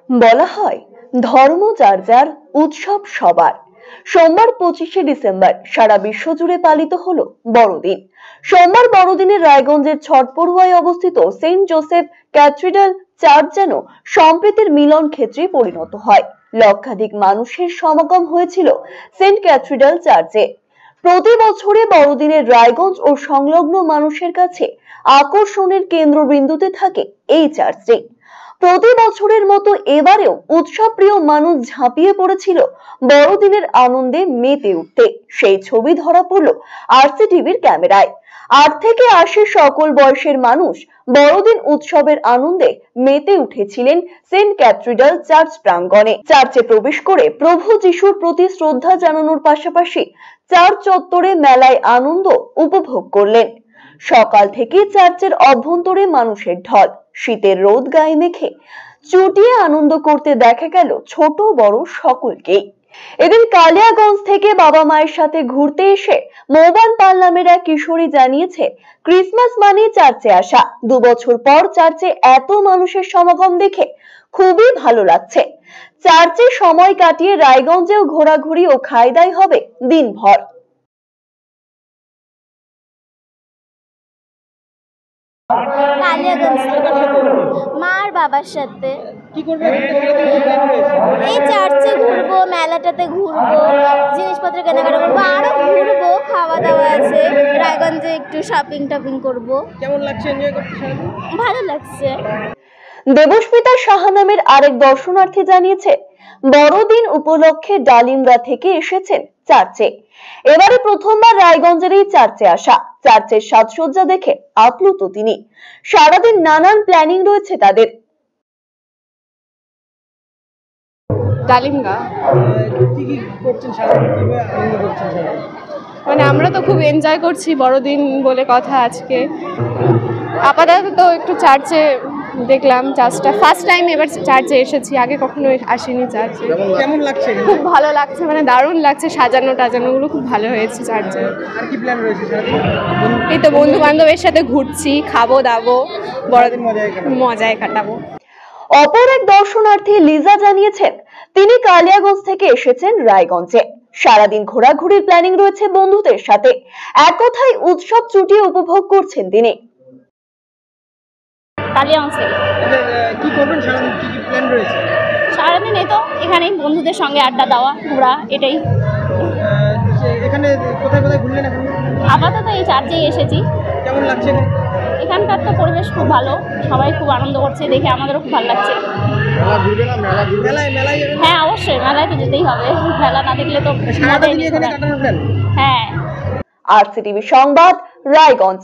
বলা হয় ধর্ম যার যার, উৎসব সবার। সোমবার 25শে ডিসেম্বর সারা বিশ্ব জুড়ে পালিত হলো বড়দিন। সোমবার বড়দিনের রায়গঞ্জের ছটপড়ুয়ায় অবস্থিত সেন্ট জোসেফ ক্যাথিড্রাল চার্চ যেন সম্প্রীতির মিলন ক্ষেত্রে পরিণত হয়। লক্ষাধিক মানুষের সমাগম হয়েছিল সেন্ট ক্যাথিড্রাল চার্চে। প্রতি বছরে বড়দিনের রায়গঞ্জ ও সংলগ্ন মানুষের কাছে আকর্ষণের কেন্দ্রবিন্দুতে থাকে এই চার্চটি। প্রতি বছরের মতো এবারেও উৎসব প্রিয় মানুষ ঝাঁপিয়ে পড়েছিল বড়দিনের আনন্দে মেতে উঠতে। সেই ছবি ধরা পড়ল আরসিটিভির ক্যামেরায়। 8 থেকে 80 সকল বয়সের মানুষ বড়দিন উৎসবের আনন্দে মেতে উঠেছিলেন সেন্ট ক্যাথিড্রাল চার্চ প্রাঙ্গণে। চার্চে প্রবেশ করে প্রভু যিশুর প্রতি শ্রদ্ধা জানানোর পাশাপাশি চার্চ চত্বরে মেলায় আনন্দ উপভোগ করলেন। সকাল থেকে চার্চের অভ্যন্তরে মানুষের ঢল। শীতের রোদ গায়ে মেখে চুটিয়ে আনন্দ করতে দেখা গেল ছোট বড় সকলকেই। এদিন কালিয়াগঞ্জ থেকে বাবা মায়ের সাথে ঘুরতে এসে মৌবান পাল নামের এক কিশোরী জানিয়েছে, ক্রিসমাস মানে চার্চে আসা। 2 বছর পর চার্চে এত মানুষের সমাগম দেখে খুবই ভালো লাগছে। চার্চে সময় কাটিয়ে রায়গঞ্জেও ঘোরাঘুরি ও খাই দাই হবে দিনভর। কালিয়াগঞ্জ মা আর বাবার সাথে। কি করবে? এই চার্চে ঘুরবো, মেলাটাতে ঘুরবো, জিনিসপত্র কেনাকাটা করবো, আরো ঘুরবো, খাওয়া দাওয়া আছে, রায়গঞ্জে একটু শপিং টপিং করবো। কেমন লাগছে এনজয় করতে? ভালো লাগছে। দেবস্মিতা সাহা নামের আরেক দর্শনার্থী জানিয়েছে, বড়দিন উপলক্ষে ডালিমগা থেকে এসেছেন চার্চে। এবারে প্রথমবার রায়গঞ্জের এই চার্চে আসা। চার্চের সাজসজ্জা দেখে আপ্লুত তিনি। সারাদিন নানান প্ল্যানিং রয়েছে তাদের। ডালিমগা কি কি করছেন সারাদিন, কিভাবে আনন্দ করছেন সারাদিন? মানে আমরা তো খুব এনজয় করছি, বড়দিন বলে কথা আজকে। আপাতত তো একটু চার্চে দেখলাম, চার্চটা ফার্স্ট টাইম এবার চার্চে এসেছি, আগে কখনো আসিনি চার্চে। কেমন লাগছে? খুব ভালো লাগছে, মানে দারুণ লাগছে, সাজানো টাজানোগুলো খুব ভালো হয়েছে চার্চে। আর কি প্ল্যান রয়েছে সারাদিন? এই তো বন্ধু বান্ধবের সাথে ঘুরছি, খাবো দাবো, বড়দিন মজায় কাটাবো। অপর এক দর্শনার্থী লিজা জানিয়েছেন, তিনি কালিয়াগঞ্জ থেকে এসেছেন রায়গঞ্জে। সারাদিন ঘোরাঘুরির প্ল্যানিং রয়েছে বন্ধুদের সাথে। এক কথায় উৎসব ছুটি উপভোগ করছেন তিনি। কালিয়াগঞ্জ থেকে। কি করবেন সারাদিন, কি কি প্ল্যান রয়েছে? সারাদিন এই তো এখানেই বন্ধুদের সঙ্গে আড্ডা দেওয়া, ঘোরা, এটাই। এখানে কোথায় কোথায় ঘুরলেন এখন? আপাতত এই চার্চেই এসেছি। কেমন লাগছে? এখানকার তো পরিবেশ খুব ভালো, সবাই খুব আনন্দ করছে, দেখে আমাদেরও খুব ভালো লাগছে। মেলায় যাবেন? হ্যাঁ অবশ্যই, মেলায় তো যেতেই হবে, মেলা না দেখলে তো। সারাদিন এখানে কাটানোর প্ল্যান? হ্যাঁ। আরসিটিভি সংবাদ, রায়গঞ্জ।